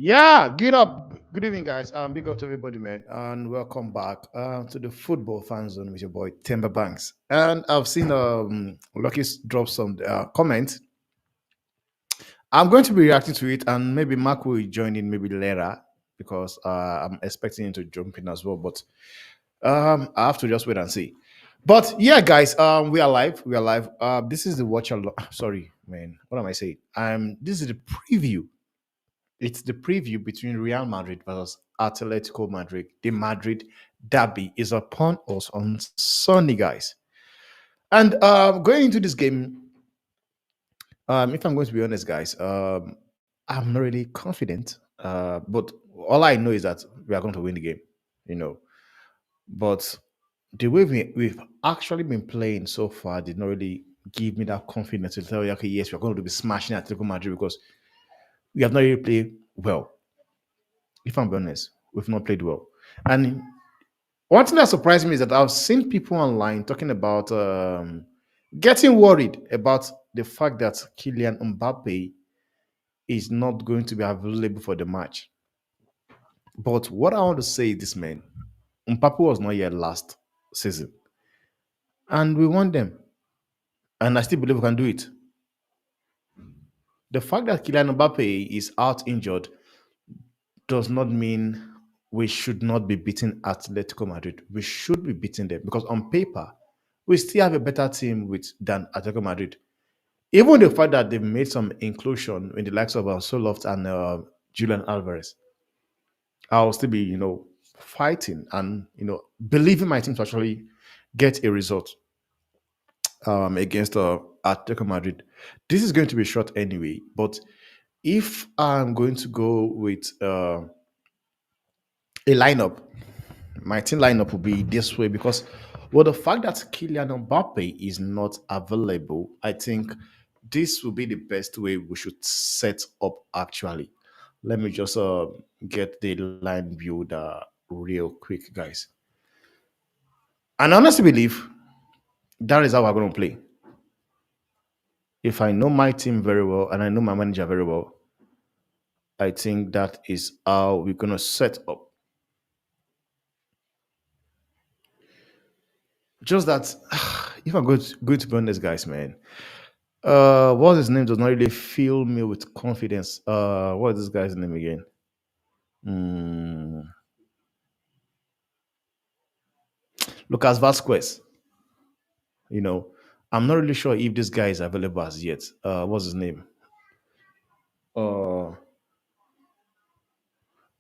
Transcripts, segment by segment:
Yeah, get up. Good evening, guys. Big up to everybody, man, and welcome back to the football fan zone with your boy Timber Banks. And I've seen Lucky drop some comments. I'm going to be reacting to it, and maybe Mark will join in maybe later because I'm expecting him to jump in as well. But I have to just wait and see. But yeah, guys, we are live. We are live. This is the watch. Sorry, man. What am I saying? This is the preview. It's the preview between Real Madrid versus Atletico Madrid. The Madrid derby is upon us on Sunday, guys. And going into this game, if I'm going to be honest, guys, I'm not really confident. But all I know is that we are going to win the game, you know. But the way we've actually been playing so far did not really give me that confidence to tell you, okay, yes, we're going to be smashing Atletico Madrid because we have not really played well. If I'm being honest, we've not played well. And one thing that surprised me is that I've seen people online talking about getting worried about the fact that Kylian Mbappe is not going to be available for the match. But what I want to say is this, man, Mbappe was not here last season, and we won them, and I still believe we can do it. The fact that Kylian Mbappe is out injured does not mean we should not be beating Atletico Madrid. We should be beating them because on paper, we still have a better team than Atletico Madrid. Even the fact that they've made some inclusion in the likes of Soloft and Julian Alvarez, I'll still be, fighting and, believing my team to actually get a result against Atletico Madrid. This is going to be short anyway, but if I'm going to go with a lineup, my team lineup will be this way because, well, the fact that Kylian Mbappe is not available, I think this will be the best way we should set up actually. Let me just get the line build real quick, guys. And I honestly believe that is how we're going to play. If I know my team very well and I know my manager very well, I think that is how we're going to set up. Just that, if I'm going to be honest, guys, man, what's his name does not really fill me with confidence. What is this guy's name again? Mm, Lucas Vasquez. You know, I'm not really sure if this guy is available as yet. What's his name? Uh,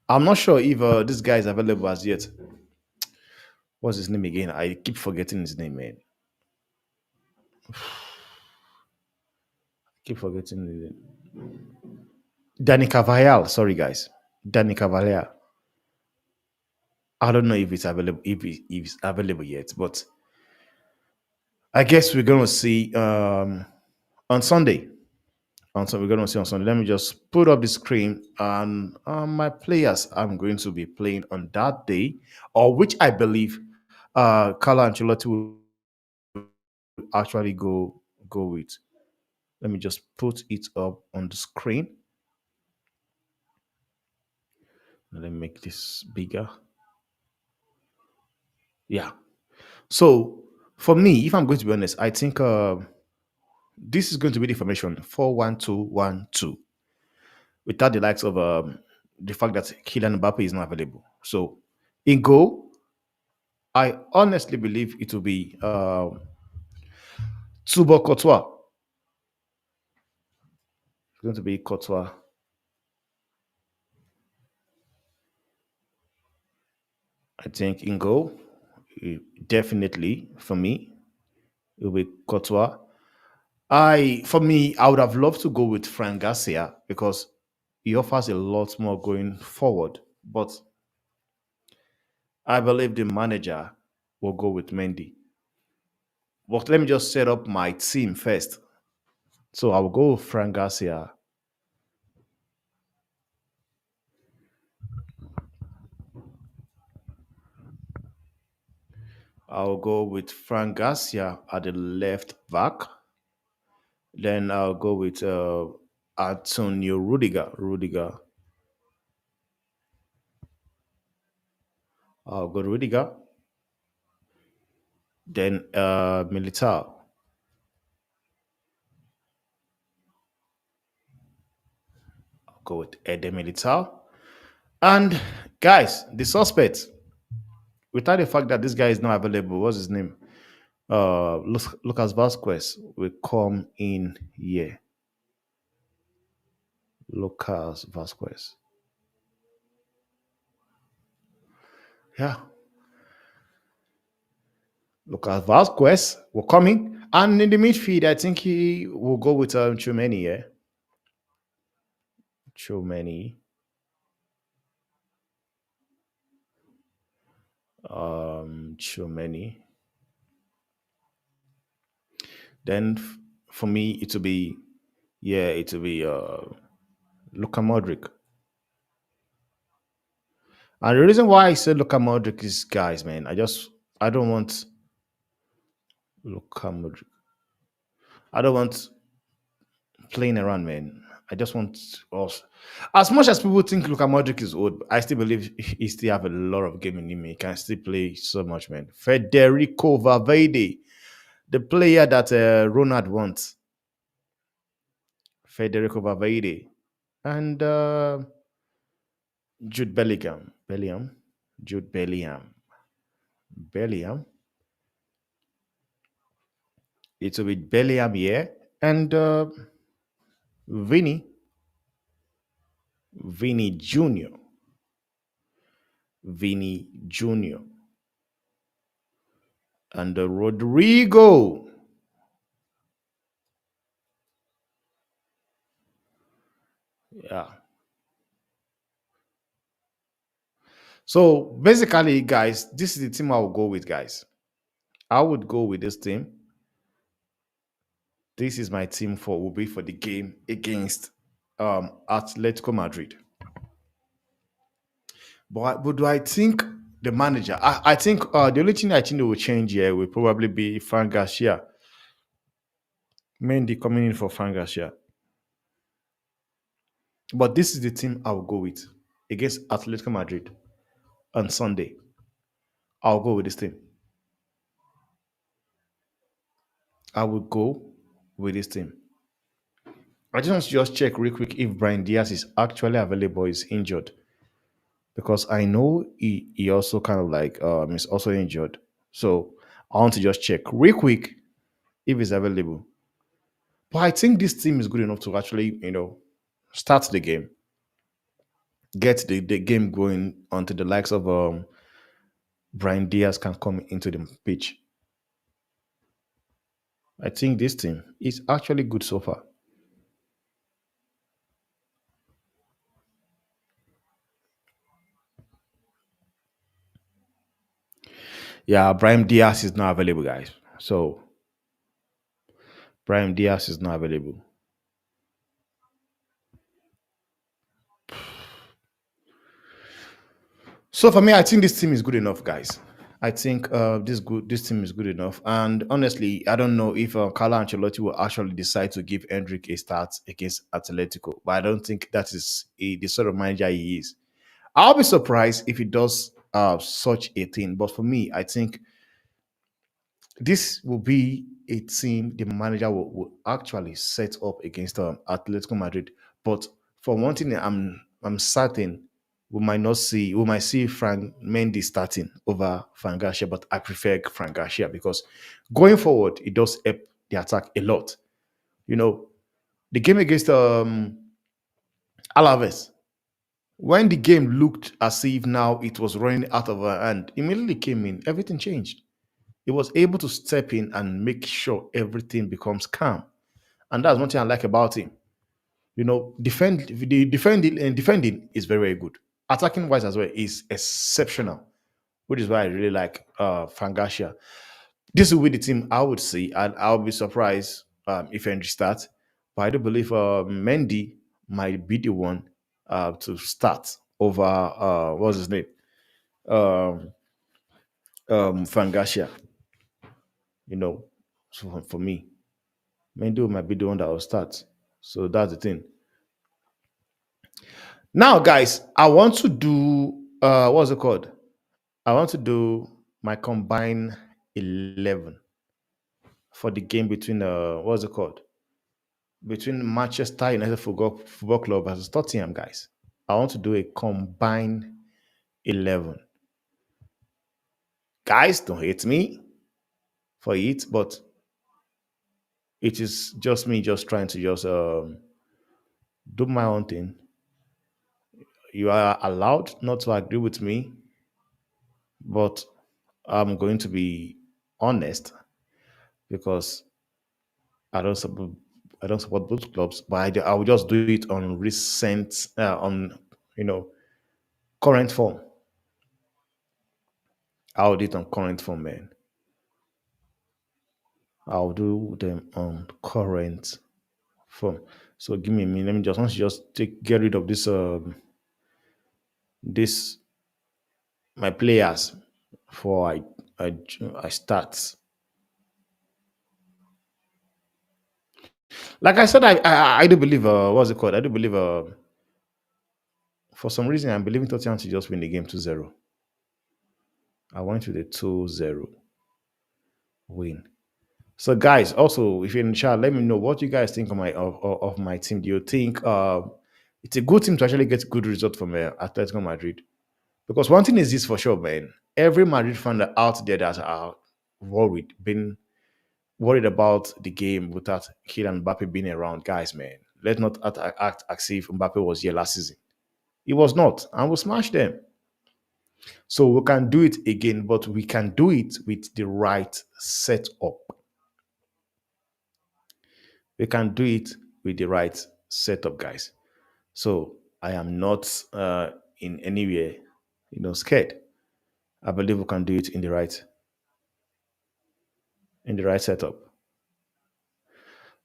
I'm not sure if this guy is available as yet. What's his name again? I keep forgetting his name, man. Keep forgetting his name. Danny Cavalier. Sorry, guys. Danny Cavalier. I don't know if it's available if it's available yet, but I guess we're gonna see on Sunday. We're gonna see on Sunday. Let me just put up the screen and my players I'm going to be playing on that day, or which I believe Carlo Ancelotti will actually go with. Let me just put it up on the screen. Let me make this bigger. Yeah. So for me, if I'm going to be honest, I think this is going to be the formation 4-1-2-1-2 without the likes of the fact that Kylian Mbappe is not available. So in goal, I honestly believe it will be Thibaut Courtois. It's going to be Courtois. I think in goal, definitely for me, it will be Courtois. For me, I would have loved to go with Frank Garcia because he offers a lot more going forward. But I believe the manager will go with Mendy. But let me just set up my team first. So I will go with Frank Garcia. I'll go with Frank Garcia at the left back. Then I'll go with Antonio Rudiger. I'll go to Rudiger. Then Militao. I'll go with Ede Militao. And guys, the suspect, without the fact that this guy is not available, what's his name? Lucas Vasquez will come in here. Lucas Vasquez. Yeah. Lucas Vasquez will come in. And in the midfield, I think he will go with Chumeni, yeah. Chumeni. Chumeni. Then for me, it will be, yeah, it will be Luka Modric. And the reason why I said Luka Modric is, guys, man, I don't want Luka Modric. I don't want playing around, man. I just want us. As much as people think Luka Modric is old, I still believe he still have a lot of game in him. He can still play so much, man. Federico Valverde, the player that Ronald wants. Federico Valverde. And Jude Bellingham. Jude Bellingham. Bellingham. It will be Bellingham here. And Vinny. Vinny Jr. Vinny Jr. And Rodrigo. Yeah. So basically, guys, this is the team I will go with, guys. I would go with this team. This is my team for will be for the game against Atletico Madrid. But do I think the manager? I think the only thing I think that will change here will probably be Frank Garcia. Mendy coming in for Frank Garcia. But this is the team I will go with against Atletico Madrid on Sunday. I'll go with this team. I will go with this team. I just want to just check real quick if Brian Diaz is actually available or is injured. Because I know he also kind of like is also injured. So I want to just check real quick if he's available. But I think this team is good enough to actually, start the game, get the game going until the likes of Brian Diaz can come into the pitch. I think this team is actually good so far. Yeah, Brian Diaz is not available, guys. So Brian Diaz is not available. So for me, I think this team is good enough, guys. I think this team is good enough. And honestly, I don't know if Carlo Ancelotti will actually decide to give Hendrick a start against Atletico, but I don't think that is the sort of manager he is. I'll be surprised if he does such a thing. But for me, I think this will be a team the manager will actually set up against Atletico Madrid. But for one thing, I'm certain we might see Frank Mendy starting over Frank Garcia, but I prefer Frank Garcia because going forward it does help the attack a lot. You know, the game against Alaves, when the game looked as if now it was running out of our hand, immediately came in, everything changed. He was able to step in and make sure everything becomes calm. And that's one thing I like about him. The defending is very good. Attacking wise as well is exceptional, which is why I really like Frank Garcia. This will be the team I would see, and I'll be surprised if Henry starts. But I do believe Mendy might be the one to start over what's his name, um, Frank Garcia. So for me, Mendy might be the one that will start. So that's the thing. Now, guys, I want to do what's it called? I want to do my combined 11 for the game between what's it called? Between Manchester United Football Club versus Tottenham, guys. I want to do a combined 11. Guys, don't hate me for it, but it is just me just trying to just do my own thing. You are allowed not to agree with me, but I'm going to be honest because I don't support I don't support both clubs, but I will just do it on recent on you know current form. I'll do it on current form, man. I'll do them on current form. So give me a minute. Let me just once you just get rid of this my players before I I start. Like I said, I do believe what's it called? I do believe for some reason I'm believing Tottenham to just win the game 2-0. I went with a 2-0 win. So guys, also if you're in the chat, let me know what you guys think of of my team. Do you think it's a good team to actually get good result from Atletico Madrid? Because one thing is this for sure, man. Every Madrid fan out there that are been worried about the game without Kylian Mbappe being around, guys, man. Let's not act as if Mbappe was here last season. He was not, and we smashed them. So we can do it again, but we can do it with the right setup. We can do it with the right setup, guys. So I am not in anywhere, scared. I believe we can do it in the right setup.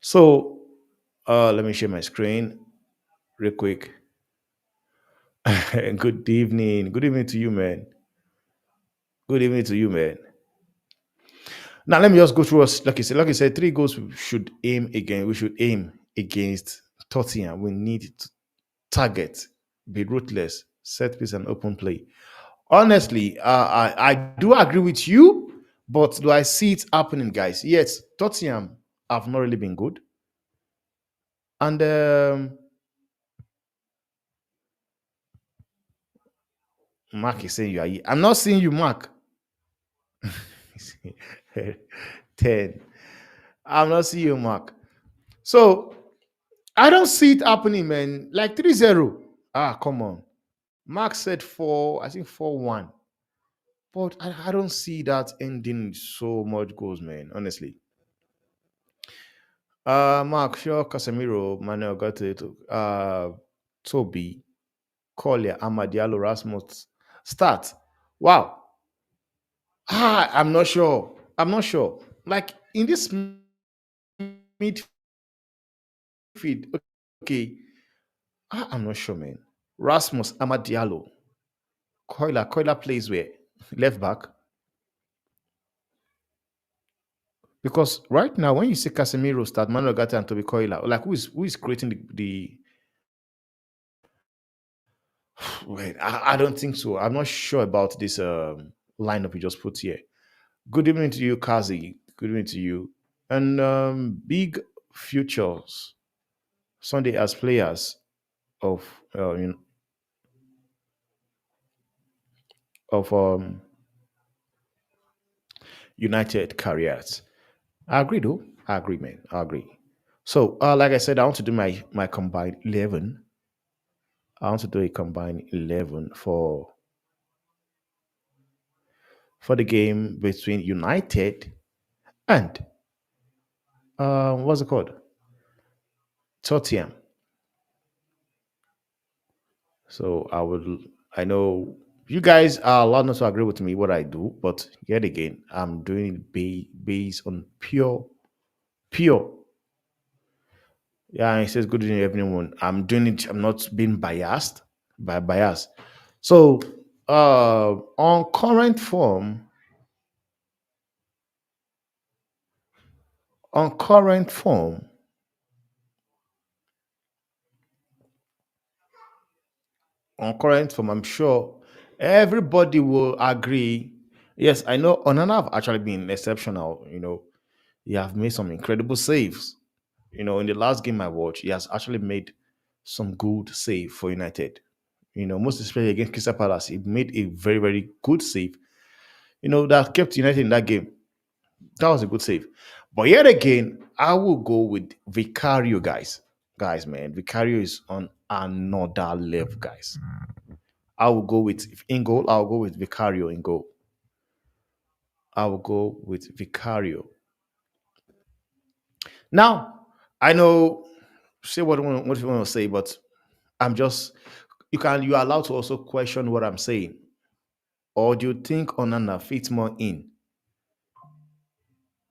So let me share my screen real quick. Good evening. Good evening to you, man. Good evening to you, man. Now let me just go through us. Like I said, three goals we should aim again. We should aim against Tottenham. We need to target, be ruthless, set piece and open play. Honestly, I do agree with you, but do I see it happening, guys? Yes, Tottenham have not really been good. And Mark is saying you are. I'm not seeing you, Mark. 10. I'm not seeing you, Mark. So I don't see it happening, man. Like 3-0. Ah, come on. Mark said 4, I think 4-1. But I don't see that ending so much goals, man. Honestly. Mark, sure, Casemiro, Manuel Gatti, Toby, Collier, Amadialo, Rasmus. Start. Wow. I'm not sure. I'm not sure. Like in this midfield, okay. I'm not sure, man. Rasmus, Amadialo, Koila plays where? Left back. Because right now, when you see Casemiro start, Manuel Gatti and Toby Koila, like who is creating the wait, I don't think so. I'm not sure about this lineup you just put here. Good evening to you, Kazi. Good evening to you. And big futures Sunday as players of of United careers. I agree, though. I agree, man. I agree. So, like I said, I want to do my combined 11. I want to do a combined 11 for the game between United and what's it called? Tottenham. So I know you guys are allowed not to agree with me what I do, but yet again, I'm doing it based on pure. Yeah, it says good evening, everyone. I'm doing it. I'm not being biased by bias. So, on current form, on current form, on current form, I'm sure Everybody will agree. Yes, I know Onana have actually been exceptional. He have made some incredible saves. In the last game I watched, he has actually made some good save for United. Most especially against Crystal Palace, he made a very, very good save. That kept United in that game. That was a good save. But yet again, I will go with Vicario, guys. Guys, man, Vicario is on another level, guys. I will go with if in goal. I'll go with Vicario in goal. I will go with Vicario. Now, I know say what you want to say, but I'm just you're allowed to also question what I'm saying. Or do you think Onana fits more in?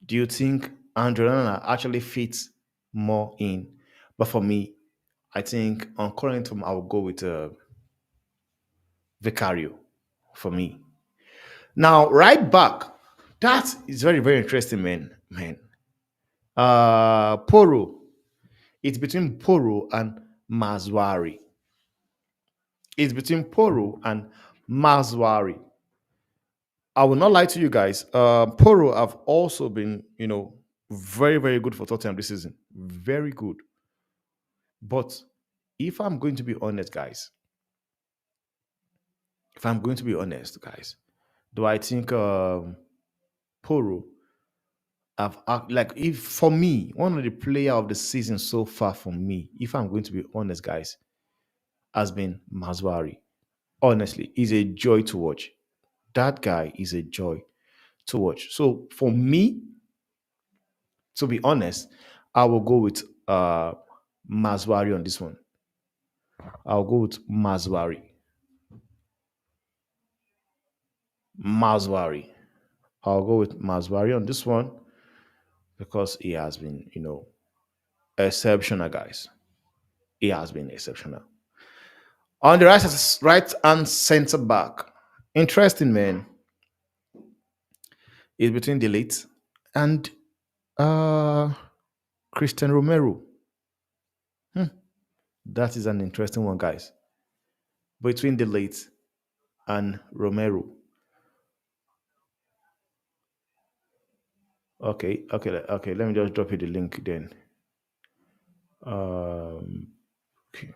Do you think Andre Onana actually fits more in? But for me, I think on current form, I will go with Vicario for me. Now, right back, that is very, very interesting, man. Man. Poro. It's between Poro and Mazwari. It's between Poro and Mazwari. I will not lie to you guys. Poro have also been, very, very good for Tottenham this season. Very good. But if I'm going to be honest, guys, if I'm going to be honest, guys, do I think Poro like if for me, one of the player of the season so far for me, if I'm going to be honest, guys, has been Mazwari. Honestly, he's a joy to watch. That guy is a joy to watch. So for me, to be honest, I will go with Mazwari on this one. I'll go with Mazwari. Mazwari. I'll go with Mazwari on this one because he has been, exceptional, guys. He has been exceptional. On the right hand center back, interesting man is between Delete and uh Christian Romero. That is an interesting one, guys. Between Delete and Romero. Okay. Let me just drop you the link then. Um, okay.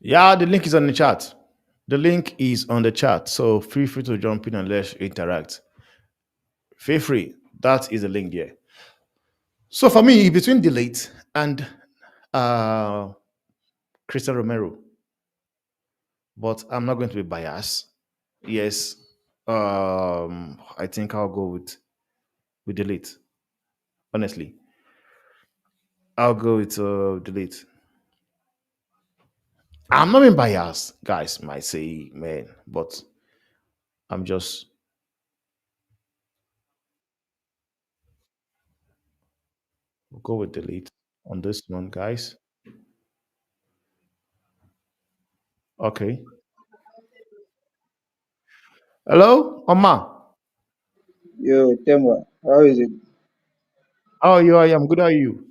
Yeah, the link is on the chat. The link is on the chat, so feel free to jump in and let's interact. Feel free. That is the link there. So for me, between Delete and uh, Christian Romero, but I'm not going to be biased. Yes, I think I'll go with Delete. Honestly, I'll go with Delete. I'm not being biased, guys. Might say, man, but I'm just go with Delete on this one, guys. Okay. Hello, Oma. Yo, Temba, how is it? How are you? I am good. How are you?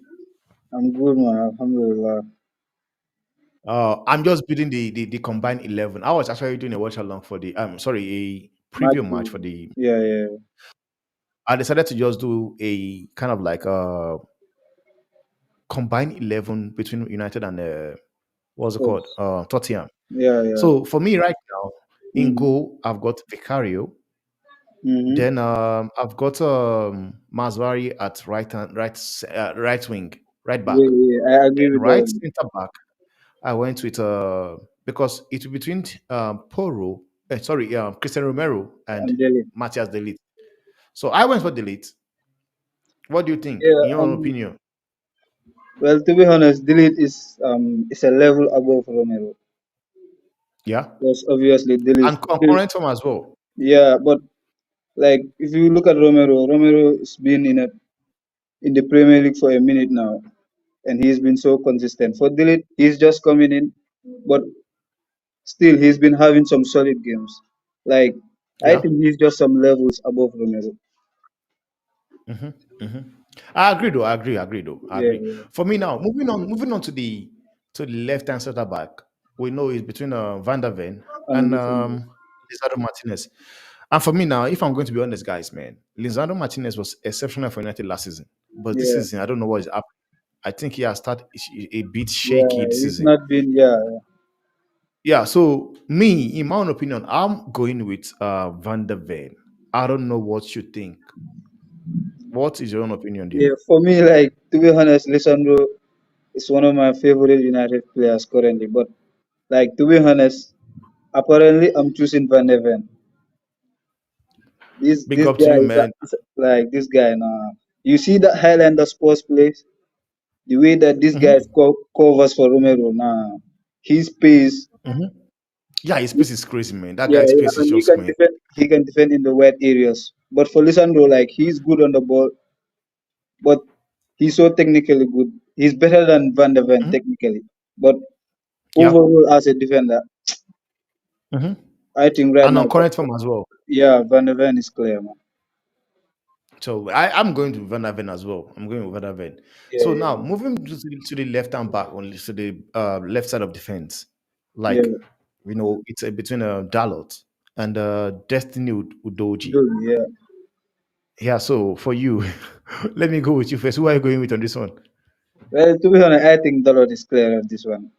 I'm good, man. Alhamdulillah. I'm just building the combined 11. I was actually doing a watch along for the sorry, a preview match Matthew. for the. Yeah. I decided to just do a kind of like combined 11 between United and what's it called? Yes. Tottenham. Yeah. So for me right now, in Mm-hmm. goal, I've got Vicario. Mm-hmm. Then I've got Maswari at right wing, right back. I agree Then with right that. center back, I went with because it's between Poro, sorry, Cristiano Romero and I'm Delhi. Matias Delite. So I went for Delite. What do you think, Yeah. in your own opinion? Well, to be honest, Delete is a level above Romero. Yeah, Yes, obviously Delete. and concurrent form as well. Yeah, but like if you look at Romero, Romero has been in the Premier League for a minute now, and he's been so consistent. For Delete, he's just coming in, but still he's been having some solid games. Like I Yeah. think he's just some levels above Romero. hmm hmm I agree though. I agree. I agree though. I Yeah, agree. yeah. For me now, moving on to the left hand center back, we know it's between Van der Ven And and listen, Lisandro Martinez. And for me now, if I'm going to be honest, guys, man, Lisandro Martinez was exceptional for United last season, but this yeah, season I don't know what is up. I think he has started a bit yeah. shaky this He's season. not been. Yeah, Yeah, so me, in my own opinion, I'm going with Van der Ven. I don't know what you think. What is your own opinion there? yeah. For me, like to be honest, Lisandro is one of my favorite United players currently. But like to be honest, apparently I'm choosing Van de Ven. This Big this up to guy you, is man. like this guy now. You see that Highlander sports plays, the way that this guy hmm covers for Romero now, his pace, hmm Yeah, his pace is crazy, man. That yeah, guy's yeah, pace is and he just can man. defend. He can defend in the wide areas. But for Lisandro, like he's good on the ball, but he's so technically good. He's better than Van de Ven hmm technically, but Yeah. overall as a defender, hmm I think right And now, on current form as well. yeah, Van de Ven is clear, man. So I'm going to Van der Ven as well. I'm going with Van der Ven. Yeah, So now yeah, moving to the left hand back, on to the left side of defense, yeah. like it's between Dalot and Destiny Udoji. Dude, yeah. Yeah. So for you, let me go with you first. Who are you going with on this one? Well, to be honest, I think Dalot is clear of this one.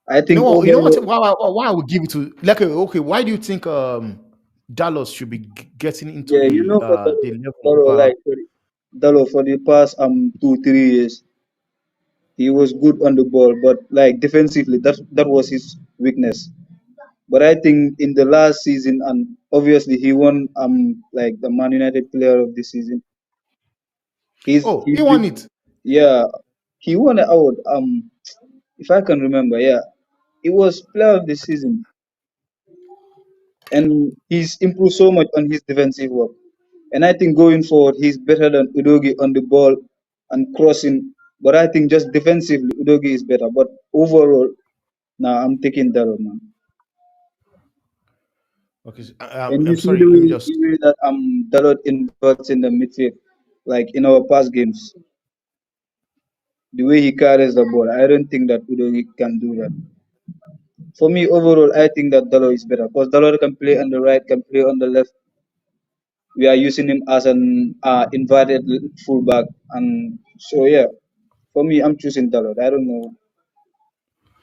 I You know think what? You know what? overall, Why I would give it to like okay? Why do you think Dallas should be getting into yeah, you know, for the level Dalot, over? like Dalot for the past 2 3 years, he was good on the ball, but like defensively, that was his weakness. But I think in the last season, and obviously he won like the Man United Player of the Season. Oh, He's he won been, it. yeah, he won an award. If I can remember, yeah, it was Player of the Season, and he's improved so much on his defensive work. And I think going forward, he's better than Udogi on the ball and crossing. But I think just defensively, Udogi is better. But overall, now I'm taking Dalot, man. Okay, And you I'm see sorry. Let me the just. way that Dalot inverts in the midfield, like in our past games, the way he carries the ball, I don't think that Udogi can do that. For me, overall, I think that Dalot is better because Dalot can play on the right, can play on the left. We are using him as an inverted fullback, and so yeah. For me, I'm choosing Dalot. I don't know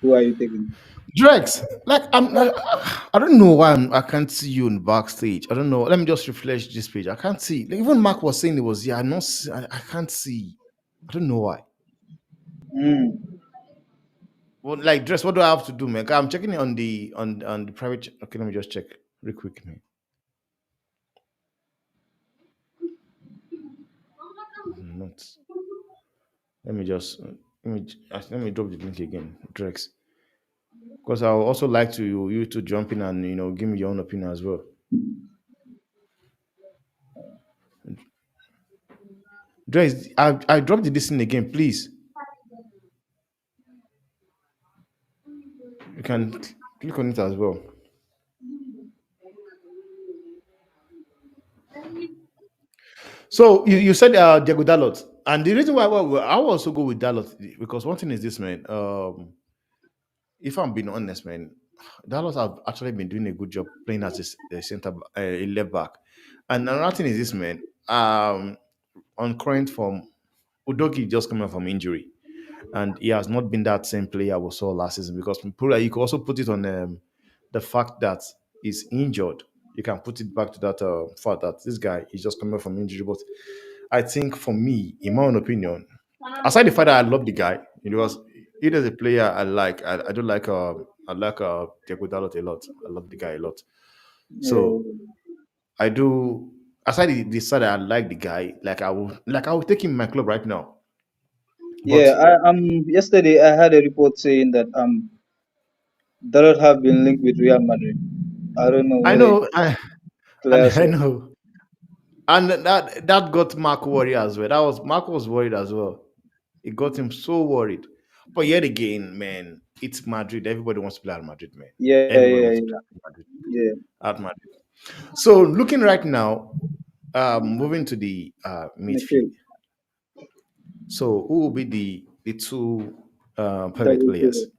who are you taking. Drex, like I don't know why I can't see you in backstage. I don't know. Let me just refresh this page. I can't see. Like, even Mark was saying it was yeah. I'm not. I can't see. I don't know why. Mm. Well, like Drex, what do I have to do, man? 'Cause I'm checking it on the private. Okay, let me just check real quick, man. Not. Let me just let me drop the link again, Drex, because I would also like to you to jump in and give me your own opinion as well. Drex, I dropped the listen again, please. You can click on it as well. So you said Diego Dalot, and the reason why I will also go with Dalot because one thing is this, man. If I'm being honest, man, Dalot have actually been doing a good job playing as a center, a left back. And another thing is this, man. On current form, Udogi just coming from injury, and he has not been that same player we saw last season. Because probably you could also put it on the fact that he's injured. You can put it back to that fact that this guy is just coming from injury. But I think for me, in my own opinion, aside the fact that I love the guy, because he is a player I like. I do like I like Diego Dalot a lot. I love the guy a lot. So Yeah, I do. Aside the side that I like the guy, I will take him in my club right now. yeah. But Yesterday I had a report saying that Dalot have been linked with Real Madrid. I don't know I whether it's know, and clear. I So know, and that got Mark worried as well. That was Mark was worried as well. It got him so worried. But yet again, man, it's Madrid. Everybody wants to play at Madrid, man. Yeah, Everybody yeah, wants to yeah, play at Madrid. yeah. At Madrid. So looking right now, moving to the midfield. Midfield, So who will be the two pivot double players? pivot.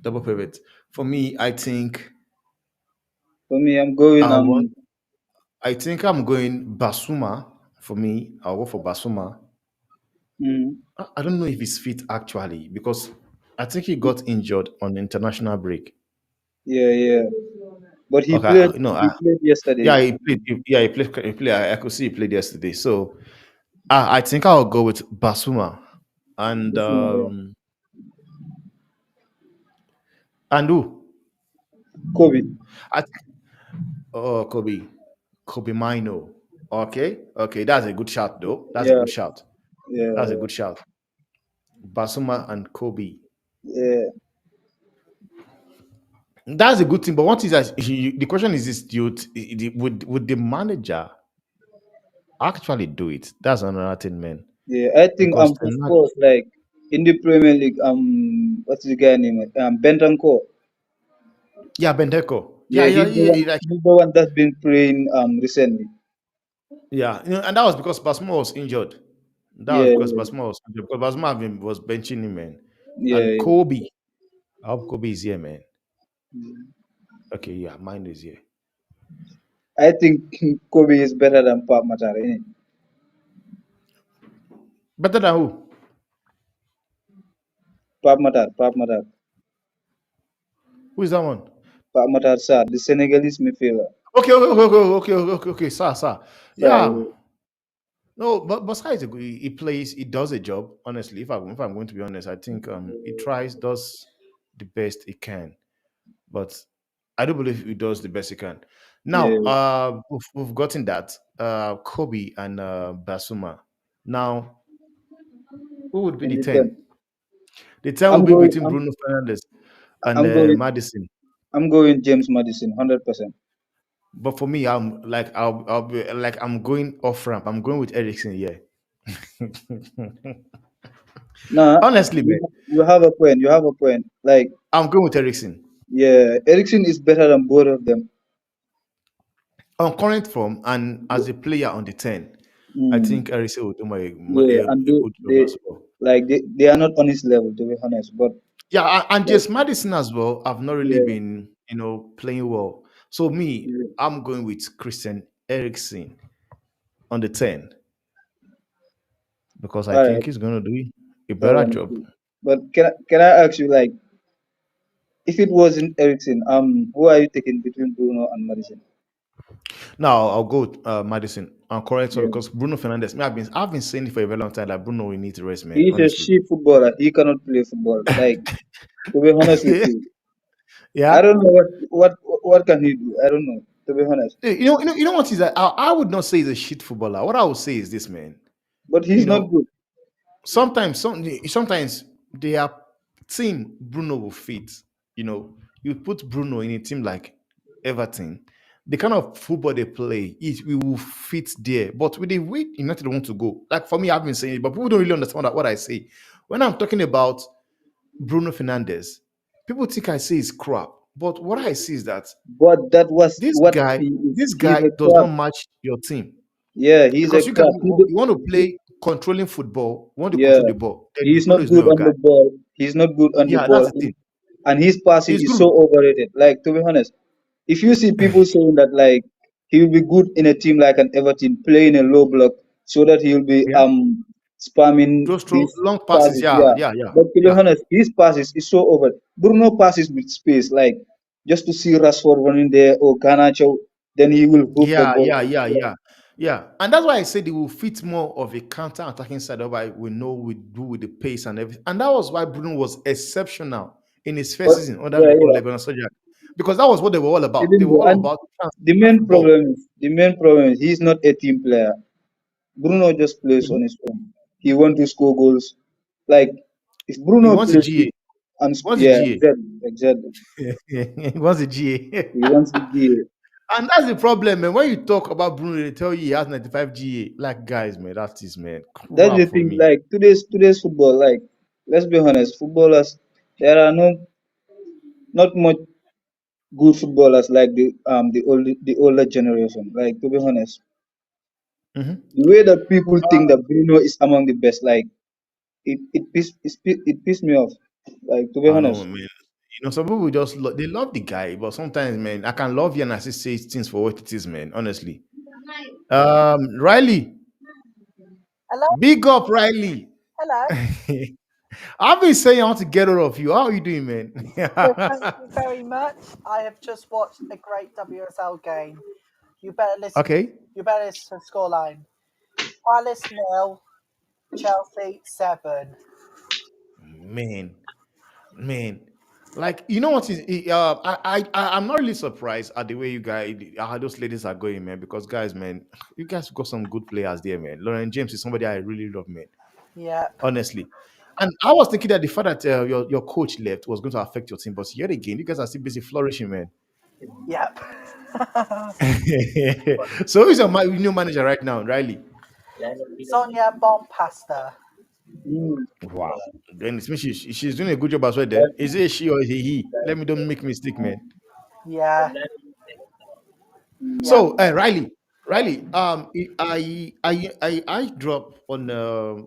Double pivot. For me, I think For me, I'm going I want. I think I'm going Basuma. For me, I'll go for Basuma. mm, I don't know if he's fit actually because I think he got injured on the international break. yeah, yeah. But he Okay, played no, he played yesterday. yeah, he played. Yeah, he played. He played. I could see he played yesterday. So I think I'll go with Basuma and Yeah. who? Kobe. I oh Kobe Mino. Okay, okay, that's a good shout though. That's a Yeah, good shout. That's a yeah, good shout. Basuma and Kobe. yeah. That's a good thing. But what is that? The question is this: would the manager actually do it? That's another thing, man. Yeah, I think Because for sports like in the Premier League, what's the guy name? Bentancur. yeah, Benteko. Yeah, Yeah, yeah, he's the yeah, one. like He's the one that's been playing recently. yeah, and that was because Basuma was injured. That was Yeah, because Basuma was injured. Because Basuma was benching him, man. yeah, And yeah. Kobe, I hope Kobe is here, man. Okay, yeah, mine is here. I think Kobe is better than Pap Matar. Innit? Better than who? Pap Matar, Who is that one? Pap Matar Sarr, the Senegalese midfielder. Okay, okay. Sir. Yeah. Sorry. No, but Basai is a good. He plays. He does a job. Honestly, if I'm going to be honest, I think he tries, does the best he can. But I do believe he does the best he can. Yeah, Now, we've gotten that Kobe and Basuma. Now, who would be in the the 10? ten. The 10 will I'm be going. between Bruno Fernandez and I'm going. Madison. I'm going James Madison, 100%. But for me, I'm like I'll be like I'm going off ramp. I'm going with Ericsson. Yeah. Nah, Honestly, man, you have a point. You have a point. Like, I'm going with Ericsson. yeah, Ericsson is better than both of them. On current form and as a player on the 10, I Mm, think Ericsson will do yeah, a and good job they as well. like they are not on his level to be honest. But Yeah, and like, just Madison as well. I've not really yeah, been, playing well. So me, yeah. I'm going with Christian Eriksen on the 10 because I All think right, he's going to do a that better one is job. good. But can I ask you like, if it wasn't Ericsson, who are you taking between Bruno and Madison? Now I'll go with Madison. I'm correct so Yeah, because Bruno Fernandez. I've been saying it for a very long time that Bruno will need to rest, man. he's a Honestly. shit footballer. He cannot play football. Like, to be honest with you, I Yeah. don't know what can he do. I don't know. To be honest, You know what is that? I would not say he's a shit footballer. What I would say is this, man. but You he's not know, good. sometimes their team Bruno will fit. You put Bruno in a team like Everton, the kind of football they play, we will fit there. But with the way United want to go, like for me, I've been saying it, but people don't really understand what I say. When I'm talking about Bruno Fernandez, people think I say it's crap. But what I see is that But that was this what guy, he is. this He's guy a does not crap. match your team. Yeah, he's a Because crap. you want to He- play controlling football, you want to yeah, control the ball, then he's Bruno not is not good your on guy. the ball. He's not good on the Yeah, ball, that's the thing. and his passing He's is good. so overrated. Like, to be honest, if you see people saying that like he will be good in a team like an Everton, playing a low block, so that he'll be Yeah. spamming Just throw these long passes. passes. Yeah, Yeah, yeah, yeah, but to be yeah. honest, his passes is so over. Bruno passes with space, like just to see Rashford running there or Garnacho, then he will hook the Yeah, ball. yeah, yeah, yeah. Yeah. And that's why I said they will fit more of a counter attacking side of we know we do with the pace and everything. And that was why Bruno was exceptional in his first But season under yeah, yeah. Ole Gunnar Solskjaer. Because that was what they were all about. They Even were though, all and about transfer football. the main problem is he's not a team player. Bruno just plays on his own. He want to score goals. Like if He Bruno wants a plays GA. and What's a yeah, GA? exactly. He wants a GA. He wants to be. And that's the problem, man. When you talk about Bruno, they tell you he has 95 GA. Like, guys, man, that is, man, That's the crap for thing. me. Like today's football. Like let's be honest, footballers, there are not much good footballers like the older generation. Like, to be honest, Mhm. the way that people think that Bruno is among the best, like it pissed me off. Like, to be I know, honest, man. Some people just they love the guy, but sometimes, man, I can love you and I still say things for what it is, man. Honestly, Riley, Hello, big up, Riley. hello. I've been saying I want to get rid of you. How are you doing, man? Good, thank you very much. I have just watched a great WSL game. You better listen. Okay, You better listen to the scoreline. Palace nil, Chelsea 7. man, man. Like what is? I'm not really surprised at the way you guys, how those ladies are going, man. Because guys, man, you guys got some good players there, man. Lauren James is somebody I really love, man. Yep, Honestly. And I was thinking that the fact that your coach left was going to affect your team, but yet again, you guys are still busy flourishing, man. yep. So who's your new manager right now, Riley? Sonia Bompasta. mm, Wow. Then it means she's doing a good job as well. Then is it she or is it he? Let me don't make mistake, man. Yeah, So, yep, Riley, I dropped on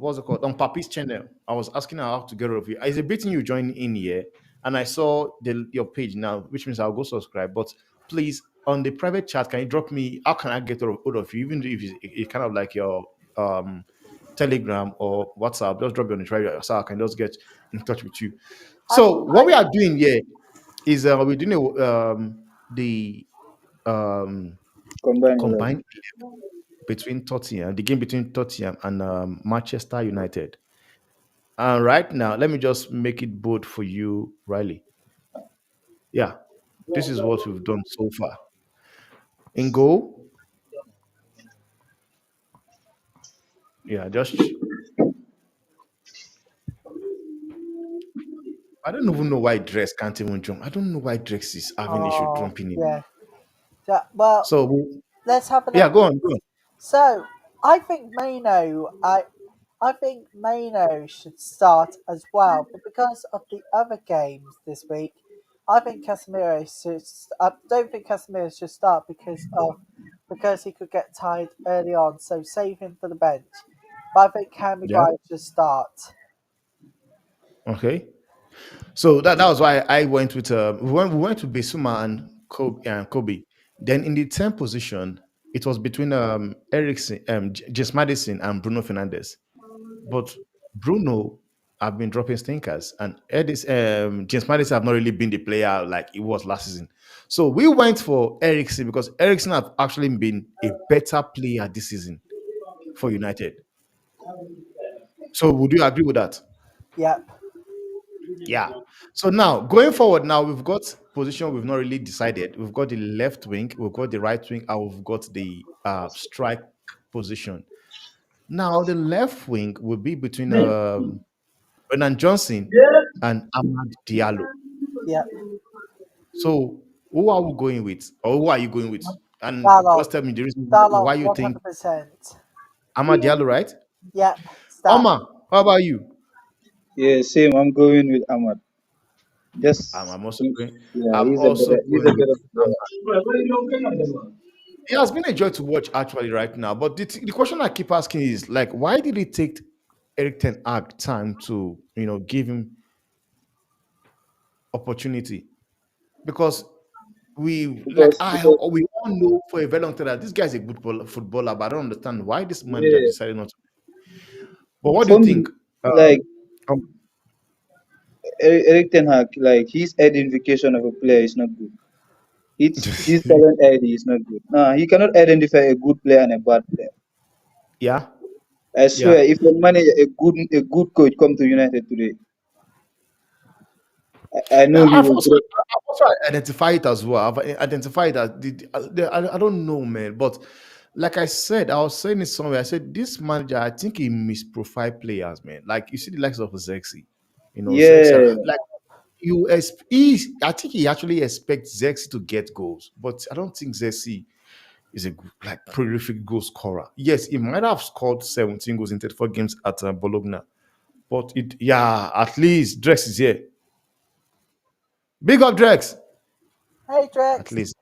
what's it called on Papi's channel. I was asking her how to get rid of you. It's a bit you join in here, and I saw your page now, which means I'll go subscribe. But please, on the private chat, can you drop me? How can I get hold of you? Even if it's kind of like your Telegram or WhatsApp, just drop it on the private so I can just get in touch with you. I, So, what I, we are doing here is we're doing the um combined 11. combined between Tottenham, the game between Tottenham and Manchester United. And right now, let me just make it bold for you, Riley. Yeah, this is what we've done so far. In goal, yeah, just I don't even know why Drex can't even jump. I don't know why Drex is having issue oh, jumping in. yeah. Well, So let's have a yeah, look. go on, go on. So, I think Mano, I think Mano should start as well, but because of the other games this week, I think Casemiro should. I don't think Casemiro should start because he could get tired early on, so save him for the bench. But I think Harry Yeah, Maguire should start. okay. So that was why I went with we went to Besuma and Kobe. Then in the 10th position, it was between Ericsson, James Madison and Bruno Fernandez. But Bruno have been dropping stinkers, and James Madison have not really been the player like he was last season. So we went for Ericsson because Ericsson have actually been a better player this season for United. So would you agree with that? Yep, Yeah. So now going forward, now we've got position we've not really decided. We've got the left wing, we've got the right wing, and we've got the strike position. Now the left wing will be between Brennan Johnson and Ahmad Diallo. yep. So who are we going with, or who are you going with? And Dalot, just tell me the reason Dalot, why you think 100%. Ahmad Diallo, right? Yep, start. Omar, how about you? Yeah, same. I'm going with Ahmad. Just I'm also he- going. yeah, I'm also he's going a with better Ahmad. player. It has been a joy to watch actually right now. But the question I keep asking is like, why did it take Eric Ten Hag time to give him opportunity? Because Because we all know for a very long time that this guy's a good footballer, but I don't understand why this manager yeah, decided not to. But what do you for me, think? Um, like um, Eric Ten Hag, like his identification of a player is not good. It's his talent ID is not good. Nah, he cannot identify a good player and a bad player. yeah, I yeah. swear, if a manager, a good coach come to United today, I know he I've will also, drop. I've also identified it as well. I've identified that I don't know, man. But like I said, I was saying it somewhere. I said this manager, I think he misprofile players, man. Like you see the likes of Zexi, Zexi. Yeah, Like I think he actually expects Zexi to get goals, but I don't think Zexi is a like prolific goal scorer. Yes, he might have scored 17 goals in 34 games at Bologna, But it, yeah, at least Drex is here. Big up Drex. Hey At Drex, least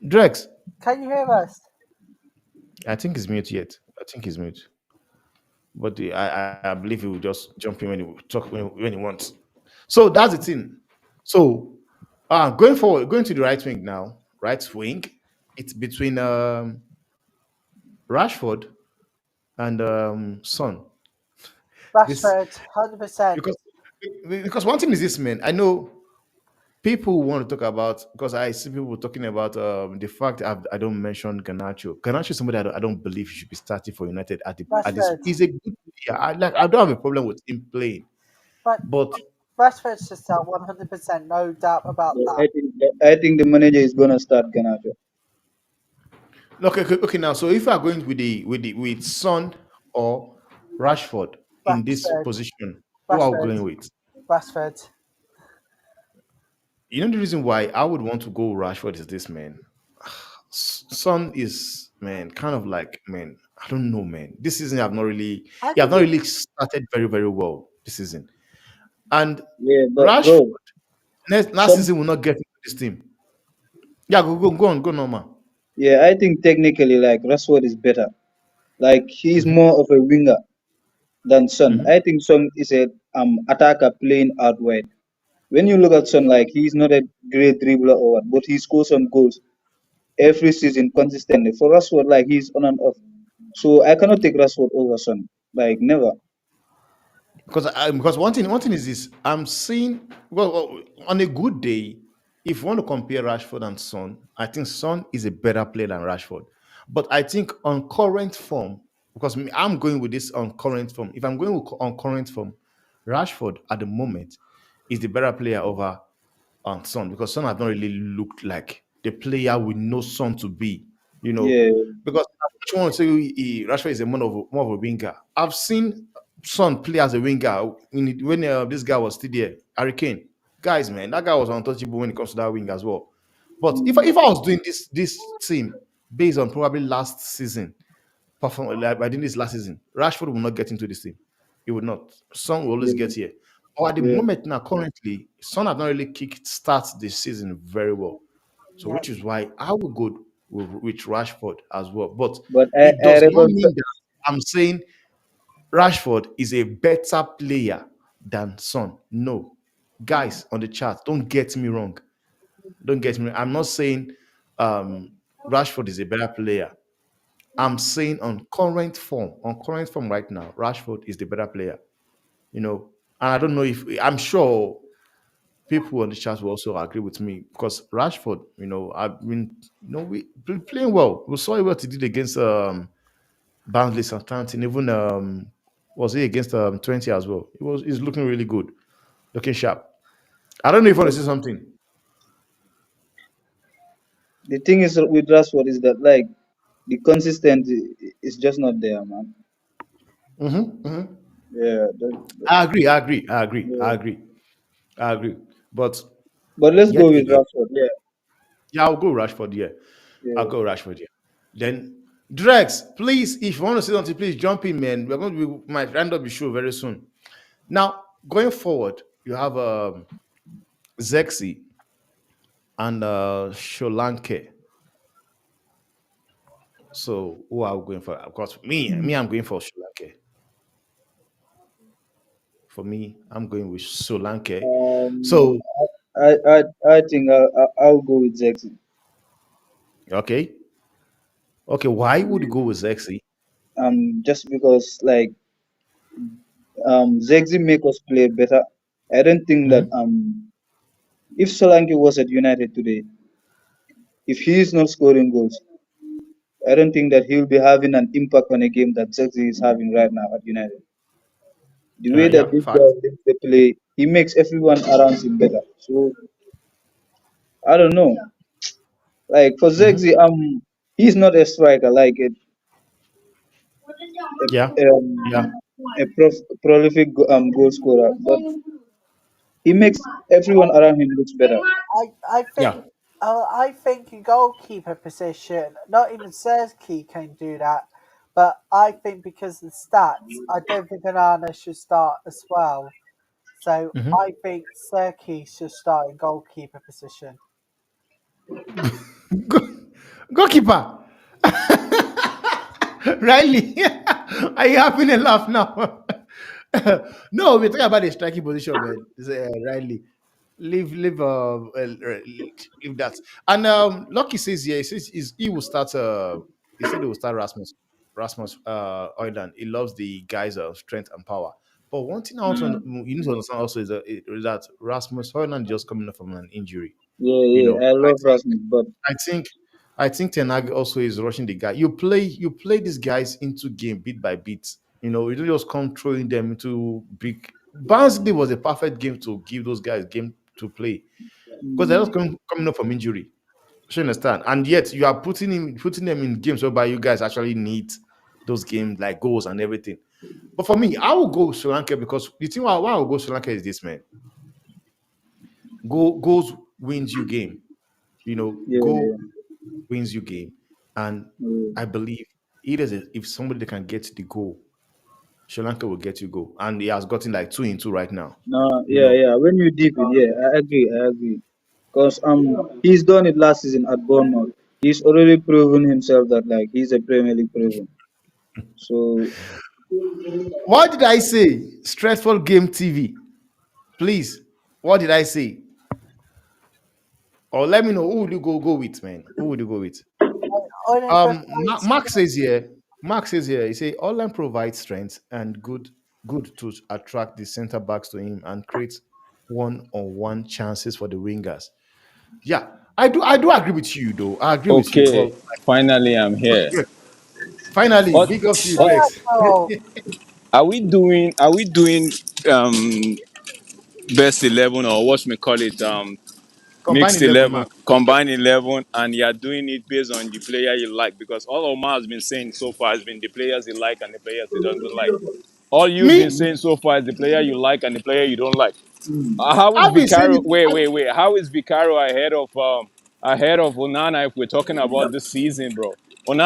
Drex. can you hear us? I think he's mute yet. I think he's mute. But I believe he will just jump in when he talk when he wants. So that's the thing. So going forward, going to the right wing now. Right wing, it's between Rashford and Son. This Rashford, 100%. because because one thing is this, man. I know people want to talk about because I see people talking about the fact I don't mention Ganacho. Ganacho is somebody I don't believe he should be starting for United at this. Rashford, He's a good player. I don't have a problem with him playing, but but Rashford should start 100%, no doubt about But that. I think the manager is gonna start Ganacho. okay. Now, so if you are going with with Son or Rashford in this Rashford, position, who are we Rashford, going with? Rashford. You know the reason why I would want to go Rashford is this, man. Son is man, kind of like man. I don't know, man. This season I you have think not it, really started very well this season. And Yeah, but Rashford bro, last some season will not get into this team. Yeah, go normal. yeah, I think technically like Rashford is better. Like he's Hmm. more of a winger than Son. Hmm. I think Son is a attacker playing out wide. When you look at Son, like he's not a great dribbler or what, but he scores some goals every season consistently. For Rashford, like he's on and off. So I cannot take Rashford over Son. Like never. Because one thing is this: I'm seeing on a good day, if you want to compare Rashford and Son, I think Son is a better player than Rashford. But I think on current form, because I'm going with this on current form. If I'm going with, on current form, Rashford at the moment is the better player over on Son because Son has not really looked like the player we know Son to be. You know, Yeah. because I actually want to say Rashford is a more of a winger. I've seen Son play as a winger when this guy was still there, Hurricane. Guys, man, that guy was untouchable when it comes to that wing as well. But Mm, if I was doing this team based on probably last season perform like I did this last season, Rashford will not get into this team. He would not. Son will always yeah. get here. Or at the Yeah. moment now, currently, Son have not really kicked start this season very well. So which yes, is why I will go with Rashford as well. But But it I does not remember. mean that I'm saying Rashford is a better player than Son. No. Guys on the chat, don't get me wrong. Don't get me. I'm not saying um, Rashford is a better player. I'm saying on current form right now, Rashford is the better player. You know, and I don't know if I'm sure people on the chat will also agree with me because Rashford, I've been, we been playing well. We saw what he did against Barnsley, Southampton, even was he against 20 as well? He's looking really good, looking sharp. I don't know if you want to say something. The thing is with Rashford is that like the consistency is just not there, man. Yeah, I agree, I agree, I agree, I yeah. agree, I agree. But But let's go yet with again, Rashford. Yeah, yeah, I'll go Rashford. Yeah, I'll yeah. go Rashford. Yeah. Then Drex, please, if you want to say something, please jump in, man. We're going to be might end up the show very soon. Now, going forward, you have Zexi and Sholanke. So who are we going for? Of course, I'm going for Sholanke. For me, I'm going with Solanke. Um, So I think I'll go with Jackson. okay, okay. Why would you go with Zexi? Just because like Zexi make us play better. I don't think that Mhm. if Solanke was at United today, if he is not scoring goals, I don't think that he'll be having an impact on a game that Zexi is having right now at United. The way that Yeah, this guy fact. leads the play, he makes everyone around him better. So I don't know. Like for Hmm. Zexi, he's not a striker like Yeah, yeah, a prolific goal scorer, but he makes everyone around him looks better. I yeah. think I think in goalkeeper position, not even Sersky can do that. But I think because of the stats, I don't think Onana should start as well. So Mhm. I think Serki should start in goalkeeper position. Go- Goalkeeper. Riley, are you having a laugh now? No, we're talking about the striking position, man. Riley, leave that. And Lucky says, yeah, he says he will start. He said he will start Rasmus Oyland. He loves the guys of strength and power. But one thing I want to Mm. you need to understand also is that Rasmus Højlund just coming up from an injury. Yeah, You yeah, know, I love Rasmus, but I think I think Ten Hag also is rushing the guy. You play these guys into game bit by bit. You know, you don't just come throwing them into big. Barnsley was a perfect game to give those guys game to play because they're just mm, coming up from injury. You understand? And yet you are putting them in games whereby you guys actually need those games like goals and everything. But for me, I will go Sri Lanka because the thing why I will go Sri Lanka is this, man. Goals wins you game. You know, yeah, goal yeah, wins you game. And yeah. I believe it is if somebody can get the goal, Sri Lanka will get you goal. And he has gotten like 2 in 2 right now. No, You yeah, know, yeah. When you deep it, yeah, I agree, I agree. Cause he's done it last season at Bournemouth. He's already proven himself that like he's a Premier League proven. So what did I say? Stressful game TV. Please, what did I say? Or let me know who would you go with, man? Who would you go with? Ireland provides Mark says here. Mark says here. He say Holland provides strength and good to attract the centre backs to him and create one-on-one chances for the wingers. Yeah, I do agree with you though. I agree with you. Okay, But finally I'm here. finally, What big up to you, what Drex. Arsenal. are we doing um best 11, or what we call it, Combine mixed 11 11, Mark. combined 11, and you are doing it based on the player you like, because all Omar has been saying so far has been the players you like and the players you don't like. All you've been Me, saying so far is the player you like and the player you don't like. How is I've been saying Vicario? it. Wait. How is Vicario ahead of Onana if we're talking about this season, bro?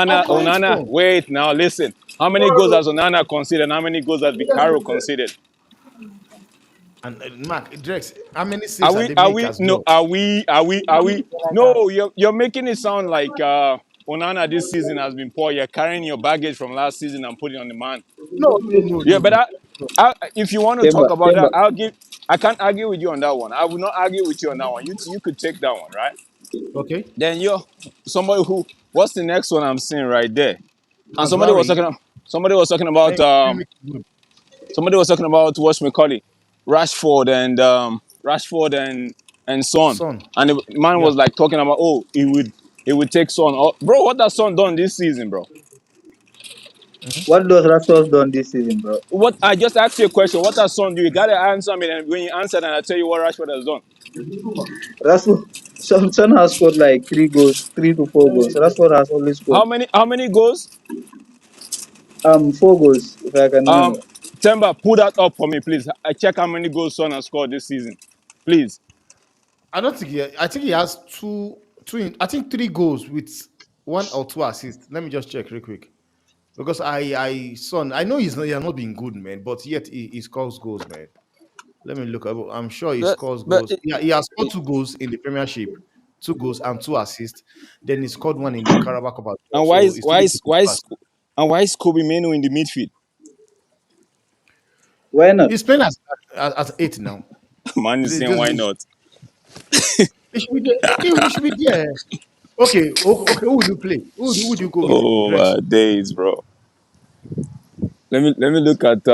I've got it Onana. wrong. Wait now, listen. How many goals has Onana conceded? And how many goals has Vicario conceded? And Mark, Drex, how many Are saves have we? they Are make we? as No. well? Are we? Are we? Are we? Gallagher. No. You're making it sound like Onana this season has been poor. You're carrying your baggage from last season and putting on the man. No, no, no, Yeah, no, but no. No. if you want to Temba, talk about Temba, that, I'll give. I can't argue with you on that one. I will not argue with you on that one. You could take that one, right? Okay, Then you're somebody who. What's the next one I'm seeing right there? And that's Larry. somebody was talking about Henry is good. what's McCauley, Rashford and Son, Son, and the man yeah. was like talking about, oh, he would take Son. Oh, bro, what has Son done this season, bro? Mhm. what does Rashford done this season, bro? What I just asked you a question. What has Son do? You gotta answer me, and when you answer, then I tell you what Rashford has done. Rashford, Son has scored like 3 goals, 3 to 4 goals. Rashford has only How scored many how many goals? 4 goals, if I can Um, remember. Temba, pull that up for me, please. I check how many goals Son has scored this season, please. I don't think I think he has I think 3 goals with 1 or 2 assists. Let me just check real quick. Because Son, I know he has not been good, man, but yet he scores goals, man. Let me look. I'm sure he But scores but goals. Yeah, he has scored 2 goals in the Premiership, 2 goals and 2 assists. Then he scored one in the Carabao Cup as well. and why So is he's still why able is to why score is assists. and why is Kobe Meno in the midfield? Why not? He's playing as 8 now. Man is saying why This not? he should be there. He should be there. Okay, okay. Who would you play? Who would you go with? Oh Drex. days, bro. Let me look at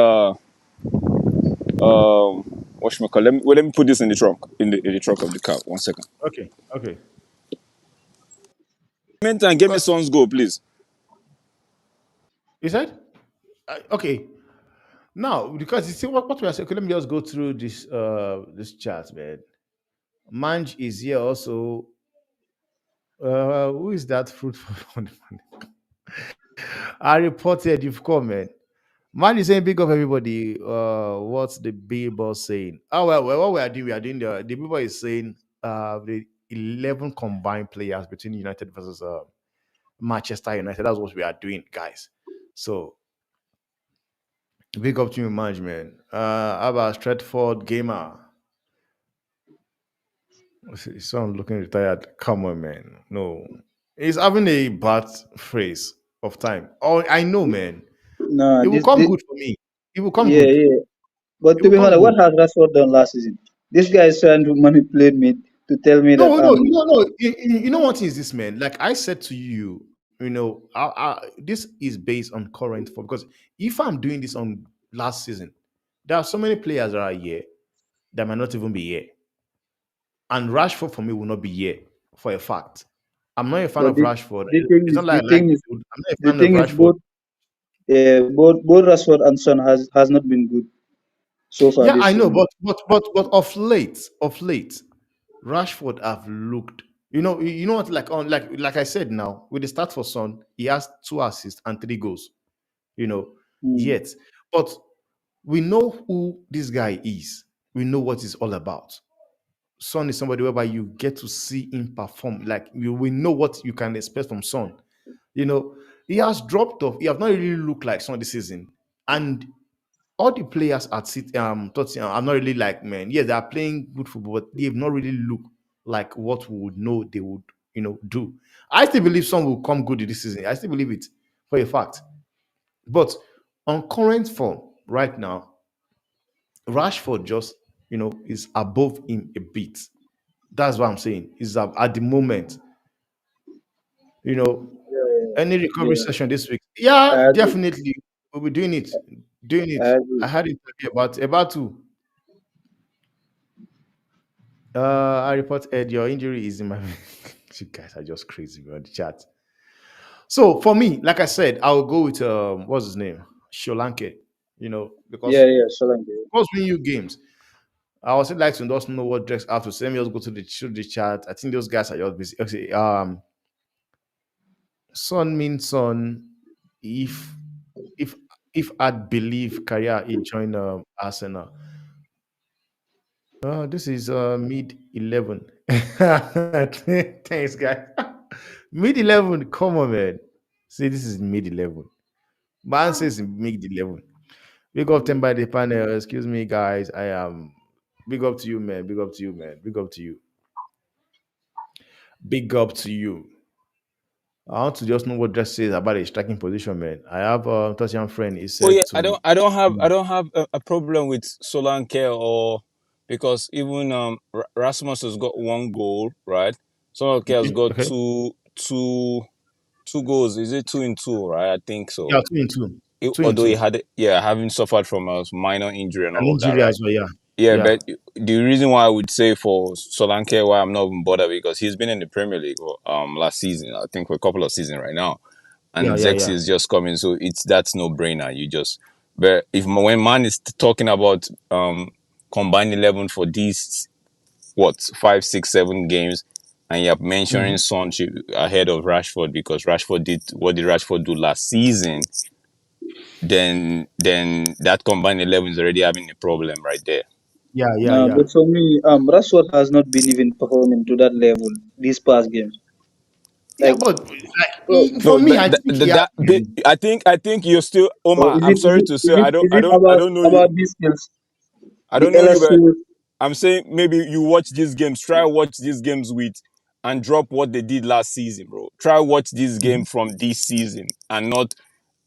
whatchamacallit. Let me put this in the trunk in the trunk of the car. 1 second. Okay, okay. Meantime, give me Because Son's goal, please. he said, okay. Now, because you see what we are saying. Okay, let me just go through this chat, man. Manj is here also. Who is that fruitful on the money? I reported you've come, man. Man is saying big of everybody. What's the billboard saying? Oh well, what we are doing the billboard is saying the 11 combined players between United versus Manchester United. That's what we are doing, guys. So big up to your management. How about Stratford Gamer? Son looking retired. Come on, man. No. He's having a bad phrase of time. Oh, I know, man. Nah, It will come this good for me. It will come yeah, good. yeah. But It to will be come honest, good. what has Rashford done last season? This guy is trying to manipulate me to tell me that No, no, no, no. You know what is this, man? Like I said to you, this is based on current form. Because if I'm doing this on last season, there are so many players that are here that might not even be here. And Rashford for me will not be here for a fact. I'm not a fan but of Rashford. the thing It's is not like I like this dude. I'm not a the fan of thing is Rashford. both Rashford and Son has not been good so far Yeah, this I know, season. but of late, Rashford have looked. You know what? Like I said now, with the start for Son, he has 2 assists and 3 goals. You know, Hmm. yet, but we know who this guy is. We know what he's all about. Son is somebody whereby you get to see him perform. Like we know what you can expect from Son. You know, he has dropped off. He have not really looked like Son this season, and all the players at City, Tottenham are not really like, man. Yes, they are playing good football, but they have not really looked like what we would know they would, do. I still believe some will come good this season. I still believe it for a fact. But on current form right now, Rashford just, is above him a bit. That's what I'm saying. Is at the moment, you know, any recovery Yeah, session this week. Yeah, I agree. definitely. We'll be doing it. Doing it. I I agree. had it about to. I report Ed, your injury is in my. You guys are just crazy bro, on the chat. So for me, like I said, I'll go with what's his name, Sholanke. Yeah, Because yeah, Solanke. most win you games. I also like to just know what Drex have to say. Let me just go to the chat. I think those guys are just busy. Okay, son means son. If if if I'd believe career he join Arsenal. This is mid 11. Thanks, guys. Mid 11. Come on, man. See, this is mid 11. Man says mid 11. Big up them by the panel. Excuse me, guys. I am big up to you, man. Big up to you, man. Big up to you. Big up to you. I want to just know what Dress says about a striking position, man. I have a Tottenham friend. He Oh yeah, said I don't to. I don't have I don't have a problem with Solanke or because even Rasmus has got 1 goal, right? Solanke has Okay. got Okay. two goals. Is it 2 in 2, right? I think so. Yeah, 2 in 2. Two in Although he two. had having suffered from a minor injury and An all of that, injury right? as well, yeah. Yeah, Yeah. but the reason why I would say for Solanke why I'm not even bothered because he's been in the Premier League last season, I think for a couple of seasons right now, Yeah, and yeah, Zexi yeah. is just coming, so that's no brainer. You just but if when man is talking about combined 11 for these 5, 6, 7 games, and you're mentioning Mhm. Son ahead of Rashford because Rashford did what did Rashford do last season, then that combined 11 is already having a problem right there. Yeah, yeah, yeah. But for me, Rashford has not been even performing to that level these past games. Yeah, Like, but so, for No, me, but I think he has. I think you're still or Omar. is I'm it is sorry it to say is it is it I don't know you. about these skills, I the don't know you, but LSU? I'm saying maybe you watch these games. Try watch these games with and drop what they did last season, bro. Try watch this game Mhm. from this season and not.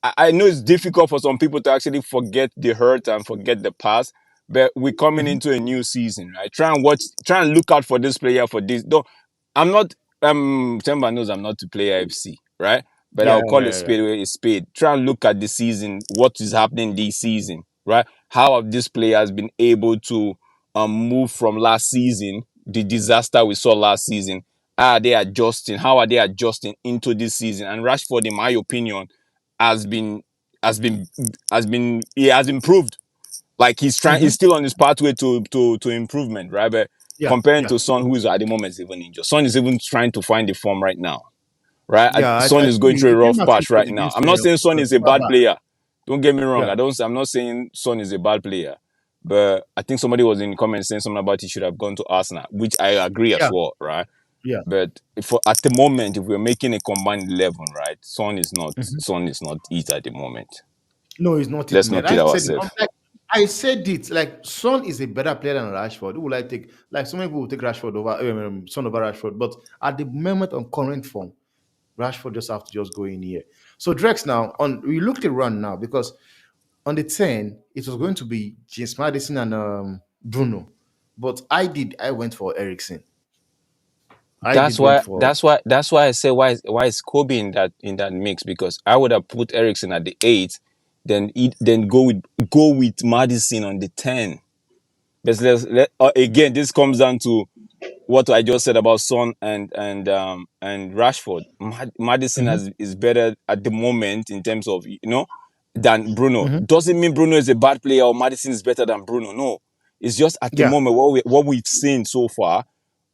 I know it's difficult for some people to actually forget the hurt and forget the past, but we're coming Mhm. into a new season, right? Try and look out for this player for this. Don't I'm not Temba knows I'm not to play FC, right? But Yeah, I'll call yeah, it yeah, yeah. spade where it's spade. Try and look at the season, what is happening this season, right? How have these players been able to move from last season, the disaster we saw last season? How are they adjusting? How are they adjusting into this season? And Rashford, in my opinion, has been has been he has improved. Like he's Mhm. still on his pathway to improvement, right? But Yeah, comparing yeah, to Son, who is at the moment is even injured. Son is even trying to find the form right now, right? yeah. Son I is think going through he a came rough back patch right now. against I'm not saying Son is a bad Baba. player. Don't get me wrong. Yeah, I'm not saying Son is a bad player. But I think somebody was in the comments saying something about he should have gone to Arsenal, which I agree as yeah, well, right? Yeah. But for at the moment, if we're making a combined 11, right, Mhm. Son is not it at the moment. No, it's not it, Let's man. not kid I said it. ourselves. I said it. Like Son is a better player than Rashford. Who will I take? Like some people will take Rashford over Son over Rashford. But at the moment on current form, Rashford just have to just go in here. So Drex now on we looked at run now because on the 10, it was going to be James Madison and Bruno. But I went for Ericsson. I did went for That's why I say why is Kobe in that mix, because I would have put Ericsson at the 8, then go with Madison on the 10. Again, this comes down to what I just said about Son and Rashford. Madison Mhm, is better at the moment in terms of, than Bruno. mhm. Doesn't mean Bruno is a bad player or Madison is better than Bruno. No, it's just at the Yeah. moment what we've seen so far.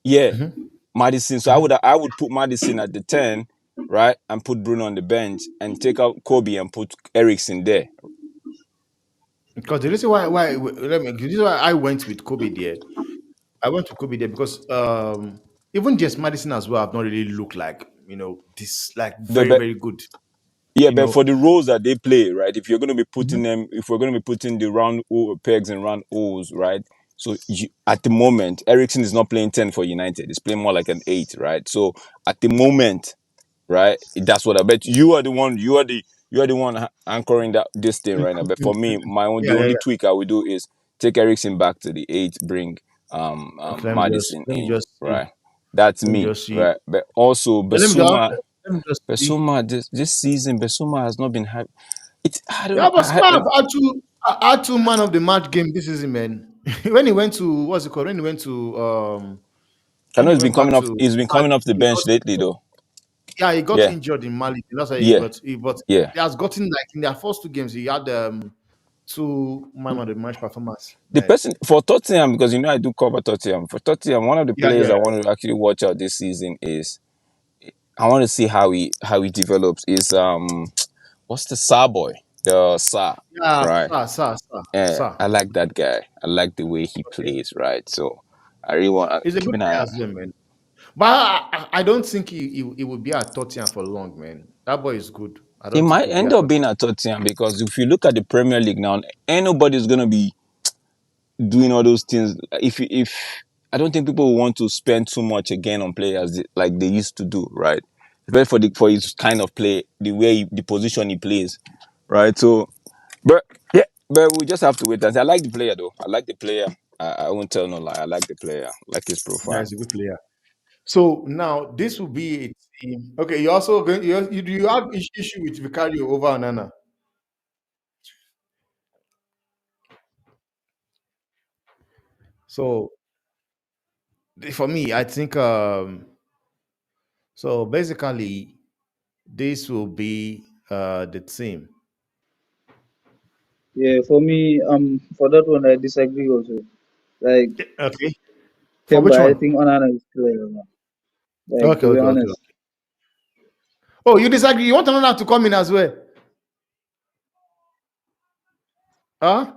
Yeah, Mhm, Madison. So mhm. I would put Madison at the 10, right, and put Bruno on the bench and take out Kobe and put Ericsson there. Because the reason why the reason why I went with Kobe there, I went to Kobe there because even James Madison as well have not really looked like this like But, very but very good. Yeah, You but know. for the roles that they play, right? Mhm, If we're going to be putting the pegs and round O's, right? So at the moment, Ericsson is not playing 10 for United. He's playing more like an 8, right? So at the moment, right? That's what I bet you are the one. You are the one anchoring this thing right now. But for me, the Yeah, yeah, only yeah. tweak I would do is take Ericsson back to the 8, bring Okay, Madison let me in, just see. right? That's Let me me, just see. right? But also Let me just Basuma. let me just see. Besuma, this season, Besuma has not been happy. I don't Yeah, know. but Smart had two man of the match game this season, man. When he went to what's it called? I When know he went back to he's been coming off the he got bench lately, injured. though. Yeah, he got Yeah, injured in Mali. That's why yeah, but yeah. he has gotten like in their first two games, he had two man of the match performance, The man. person for Tottenham, because I do cover Tottenham. For Tottenham, one of the Yeah, players yeah. I want to actually watch out this season is I want to see how he develops. Is what's the Sa boy? The Sa, Yeah, right? sir. I like that guy. I like the way he Okay. plays, right? So I really want to He's a keep good an eye player on. as well, man. But I don't think he will be at Tottenham for long, man. That boy is good. I He don't think might he'll be end at up Tottenham. being at Tottenham, because if you look at the Premier League now, ain't nobody's gonna be doing all those things. If I don't think people will want to spend too much again on players like they used to do, right? Especially for his kind of play, the position he plays, right? So, but yeah, but we just have to wait and see. I like the player though. I like the player. I won't tell no lie. I like the player. I like his Yeah, profile. he's a good player. So now this will be a team. Okay, you also going you do you have issue with Vicario over Onana? So for me, I think so basically this will be the team. Yeah, for me, for that one, I disagree also. Like Okay. For which Temba, I one? think Onana is clear, man. Like Okay, to be okay, okay, honest, okay. Oh, you disagree? You want Onana to come in as well? Huh?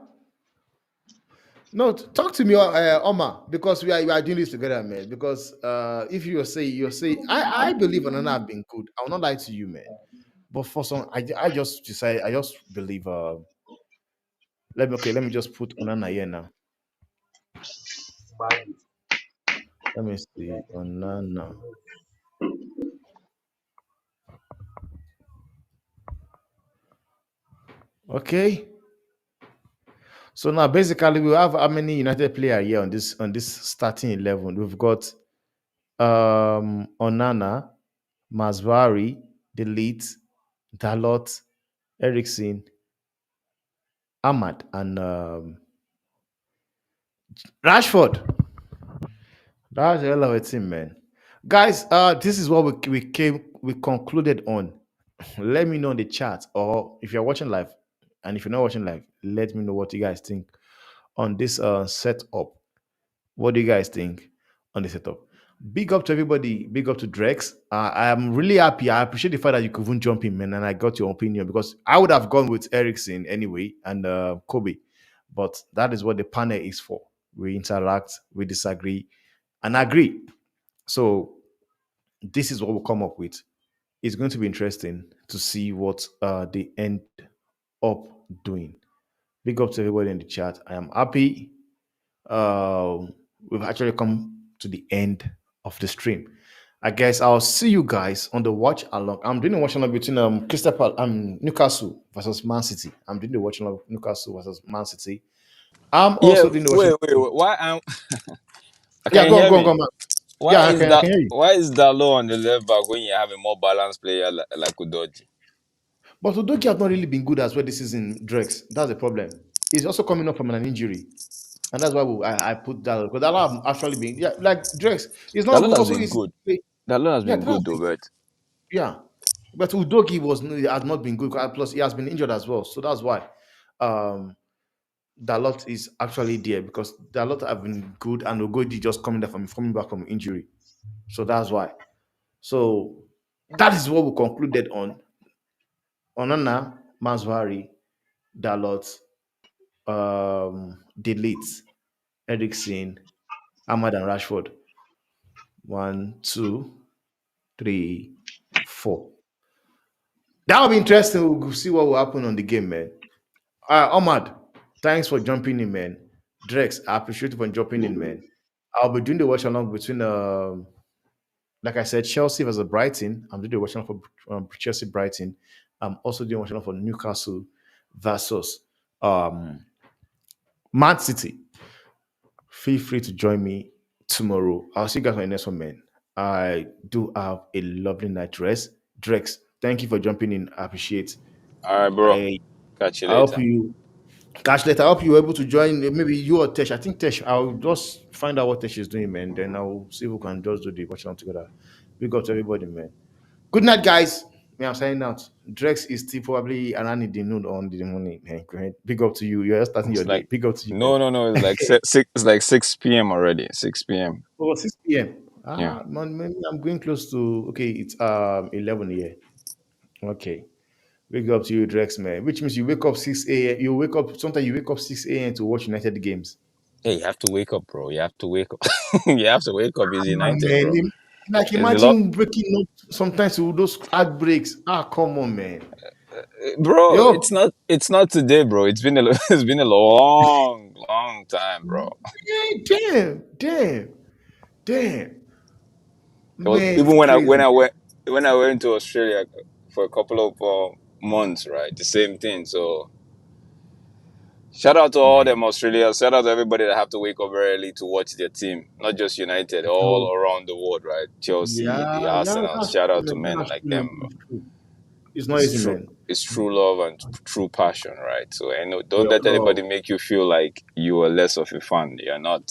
No, talk to me, Omar, because we are doing this together, man. Because if you're saying, I believe Onana have been good. I will not lie to you, man. But for some, I just decide, I just believe. Let me just put Onana here now. Let me see Onana. Okay, so now basically we have how many United player here on this starting 11? We've got Onana, Masvari, Delete, Dalot, Ericsson, Ahmad, and Rashford. That's a hell of a team, man. Guys, this is what we concluded on. Let me know in the chat, or if you're watching live, and if you're not watching live, let me know what you guys think on this setup. What do you guys think on the setup? Big up to everybody. Big up to Drex. I am really happy. I appreciate the fact that you could even jump in, man, and I got your opinion because I would have gone with Ericsson anyway and Kobe. But that is what the panel is for. We interact, we disagree, and agree. So this is what we'll come up with. It's going to be interesting to see what they end up doing. Big up to everybody in the chat. I am happy. We've actually come to the end of the stream. I guess I'll see you guys on the watch along. I'm doing a watch along between Newcastle versus Man City. I'm doing the watch along Newcastle versus Man City. I'm Yeah, also doing the watch wait, along. wait, wait. Why am Yeah, can you hear go me? on, man. Why Yeah, is I that? can hear you. Why is that low on the left back when you have a more balanced player like Udoji? But Udoki has not really been good as well this season, Drex. That's the problem. He's also coming up from an injury. And that's why I put that because that have actually been like Drex. It's not Dalot good. has Also, been it's good. Dalot has yeah, been that has good though, been but yeah. But Udoki has not been good. Plus, he has been injured as well. So that's why Dalot is actually there because Dalot have been good and Ugoji just coming back from injury. So that's why. So that is what we concluded on. Onana, Masvari, Dalot, Delete, Ericsson, Ahmad and Rashford. One, two, three, four. That'll be interesting. We'll see what will happen on the game, man. Ahmad, thanks for jumping in, man. Drex, I appreciate you for jumping in, man. I'll be doing the watch along between, like I said, Chelsea versus Brighton. I'm doing the watch along for Chelsea Brighton. I'm also doing watch along for Newcastle versus um, Man City. Feel free to join me tomorrow. I'll see you guys on the next one, man. I do have a lovely night rest. Drex, thank you for jumping in. I appreciate. all right, bro. I, Catch you I hope later. you catch later. I hope you're able to join. Maybe you or Tesh. I think Tesh. I'll just find out what Tesh is doing, man. Then I'll see if we can just do the watch along together. Big up to everybody, man. Good night, guys. Me, I'm signing out. Drex is still probably around in the noon or on the morning. Man, great. Big up to you. You're just starting your It's day. like Big up to you, man. no. It's like six. It's like 6 p.m. already. 6 p.m. Oh, 6 p.m. Yeah. Man, maybe I'm going close to okay, it's 11 here. Okay. Wake up to you, Drex, man. Which means you wake up 6 a.m. You wake up sometimes you wake up 6 a.m. to watch United games. Hey, you have to wake up, bro. You have to wake up. You have to wake up. It's Ah, United, man. bro. Like It's a lot, imagine waking up sometimes with those ad breaks. Ah, come on, man. bro. Yo. It's not today, bro. It's been a it's been a long time, bro. Damn. It was, Man, it's even crazy. when I went to Australia for a couple of months, right? The same thing. So shout out to all Man. them Australians. Shout out to everybody that have to wake up very early to watch their team. Not just United, So, all around the world, right? Chelsea, the yeah, Arsenal. that's Shout true, out to man. men That's like true, them, man. bro. That's true. It's not It's easy, true. man. It's true love and true passion, right? So I know, don't Your let love. anybody make you feel like you are less of a fan. You're not.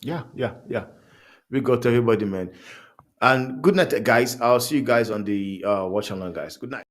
Yeah. We got everybody, man. And good night, guys. I'll see you guys on the watch along, guys. Good night.